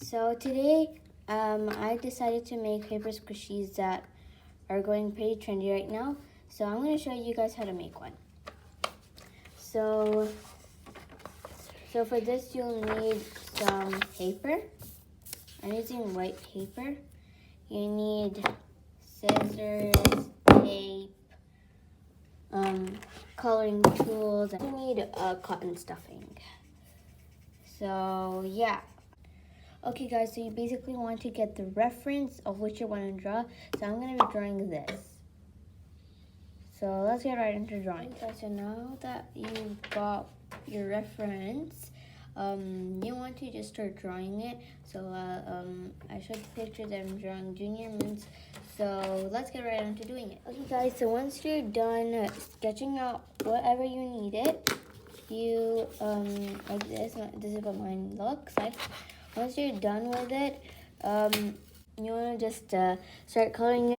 So today, I decided to make paper squishies that are going pretty trendy right now. So I'm going to show you guys how to make one. So for this, you'll need some paper. I'm using white paper. You need scissors, tape, coloring tools, and you need cotton stuffing. So yeah. Okay guys, so you basically want to get the reference of what you want to draw. So I'm going to be drawing this. So let's get right into drawing. Okay, so now that you've got your reference, you want to just start drawing it. So I showed the picture that I'm drawing junior mints. So let's get right into doing it. Okay guys, so once you're done sketching out whatever you needed, you like this is what mine looks like. Once you're done with it, you want to just start coloring it.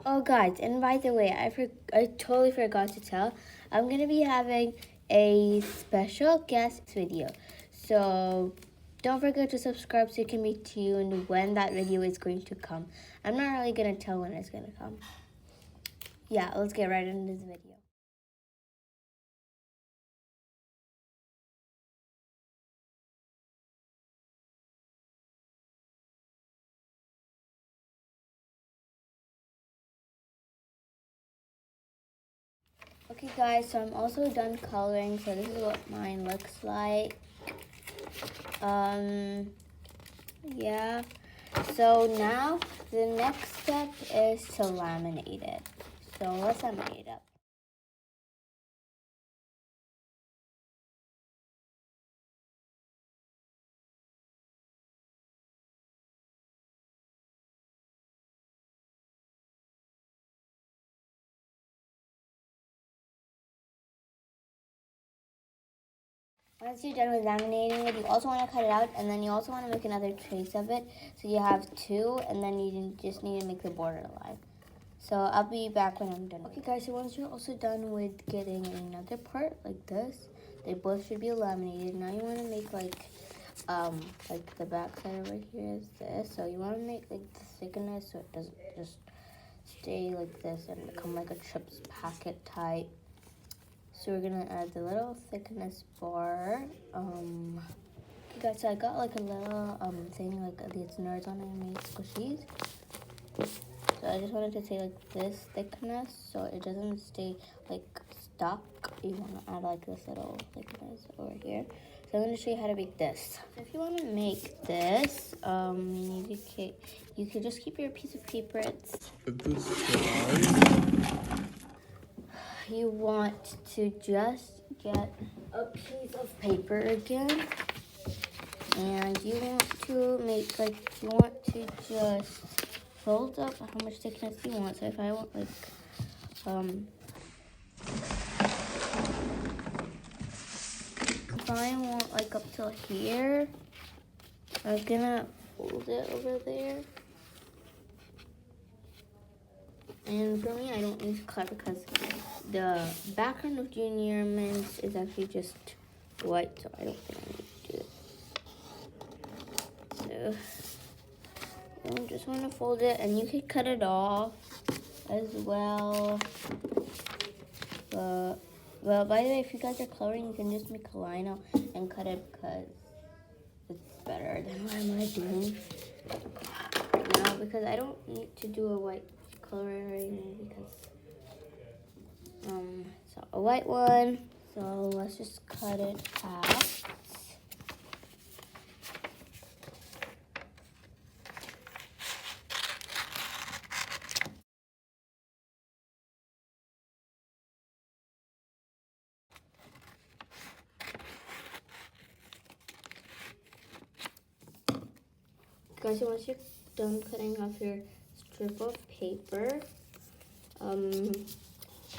Oh guys, and by the way, I totally forgot to tell, I'm going to be having a special guest video. So don't forget to subscribe so you can be tuned when that video is going to come. I'm not really going to tell when it's going to come. Yeah, let's get right into this video. Okay guys, so I'm also done coloring, so this is what mine looks like. Yeah. So now the next step is to laminate it. So let's laminate it up. Once you're done with laminating it, you also want to cut it out, and then you also want to make another trace of it. So you have two, and then you just need to make the border line. So I'll be back when I'm done. Okay guys, so once you're also done with getting another part like this, they both should be laminated. Now you want to make like the back side over here is this. So you want to make like the thickness so it doesn't just stay like this and become like a chips packet type. So we're gonna add the little thickness bar. Okay guys, so I got like a little thing like these nerds on it and made squishies. So I just wanted to say like this thickness so it doesn't stay like stuck. You want to add like this little thickness over here. So I'm going to show you how to make this. So if you want to make this, you could just keep your piece of paper. You want to just get a piece of paper again. And you want to make you want to just fold up how much thickness you want. So if I want if I want like up till here, I'm gonna fold it over there. And for me, I don't use color because the background of Junior Mints is actually just white, so I don't think I need to do it. So you just want to fold it, and you can cut it off as well. Well, by the way, if you guys are coloring, you can just make a line out and cut it because it's better than what I'm doing right now, because I don't need to do a white coloring because so a white one. So let's just cut it out. Guys, so once you're done cutting off your strip of paper,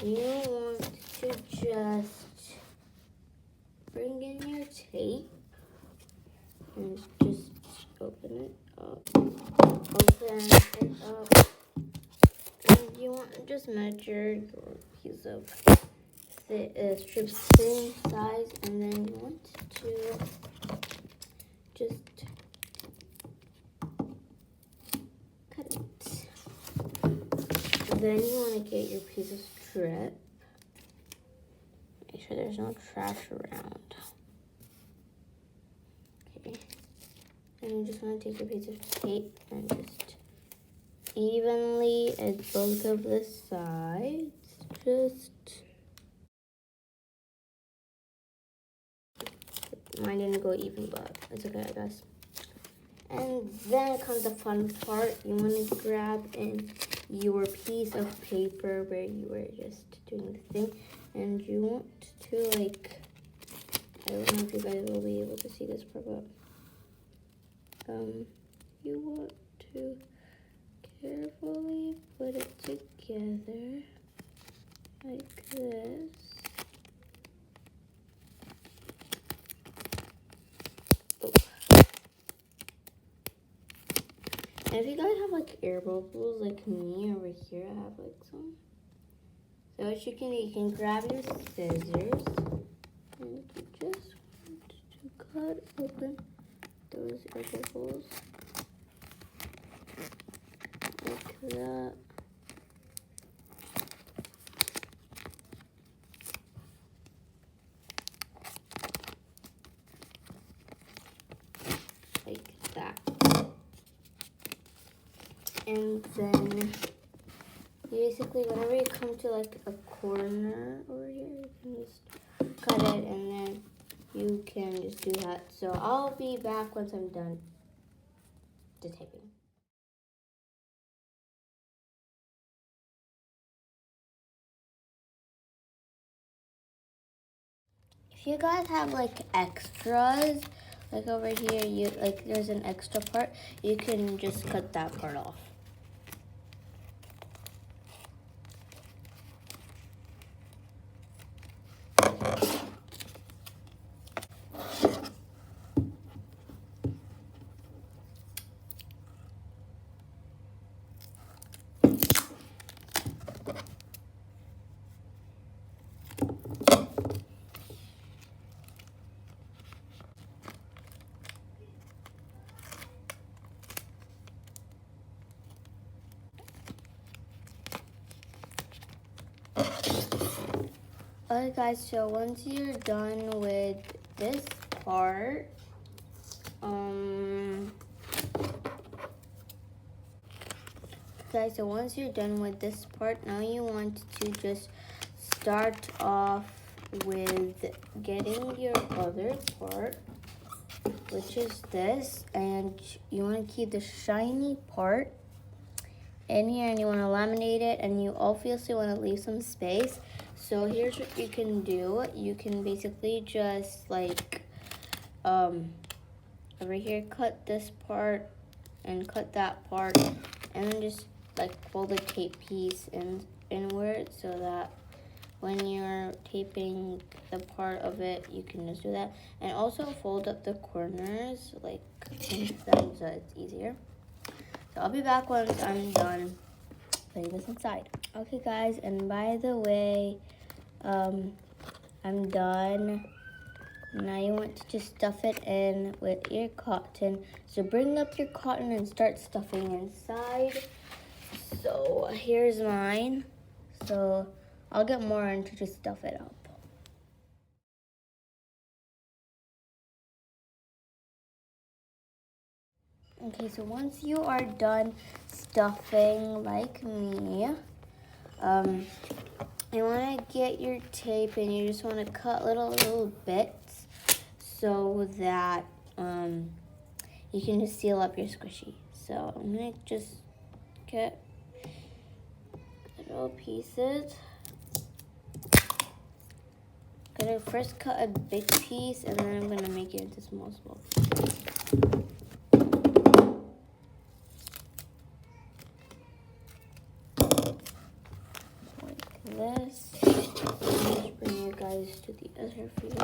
you want to just bring in your tape and just open it up. Open it up. And you want to just measure your piece of strip same size, and then you want to just cut it. Then you want to get your piece of strip. Make sure there's no trash around. Okay. And you just want to take your piece of tape and just evenly at both of the sides. Just mine didn't go even, but it's okay, I guess. And then comes the fun part. You want to grab in your piece of paper where you were just doing the thing, and you want to, like, I don't know if you guys will be able to see this part, but you want to carefully put it together like this. And if you guys have like air bubbles like me over here, I have like some. So what you can grab your scissors and you just want to cut open those air bubbles like that. Like that. And then basically whenever you come to like a corner over here, you can just cut it, and then you can just do that. So I'll be back once I'm done the taping. If you guys have like extras, like over here, you like there's an extra part, you can just cut that part off. Alright guys, so once you're done with this part, guys, so once you're done with this part, now you want to just start off with getting your other part, which is this, and you want to keep the shiny part in here, and you want to laminate it, and you obviously want to leave some space. So here's what you can do. You can basically just like over here cut this part and cut that part, and then just like fold the tape piece inward so that when you're taping the part of it, you can just do that. And also fold up the corners, like pinch them so it's easier. So I'll be back once I'm done putting this inside. Okay guys, and by the way, I'm done. Now you want to just stuff it in with your cotton. So bring up your cotton and start stuffing inside. So here's mine. So I'll get more and to just stuff it up. Okay, so once you are done stuffing like me, you want to get your tape and you just want to cut little bits so that you can just seal up your squishy. So I'm going to just get little pieces. I'm going to first cut a big piece and then I'm going to make it into small pieces. This. Just bring you guys to the other view.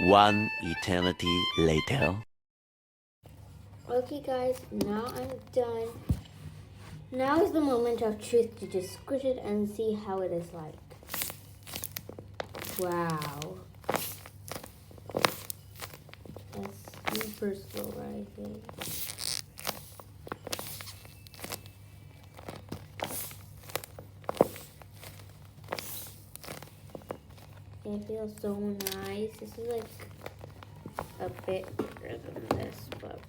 One eternity later. Okay guys, now I'm done. Now is the moment of truth to just squish it and see how it is like. Wow. That's super slow, I think. It feels so nice. This is like a bit bigger than this, but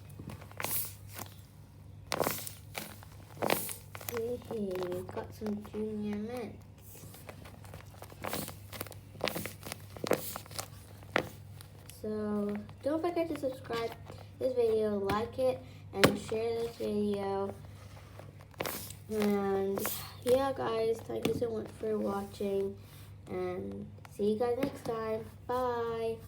hey, got some junior mints. So don't forget to subscribe this video, like it, and share this video. And yeah guys, thank you so much for watching, and see you guys next time. Bye.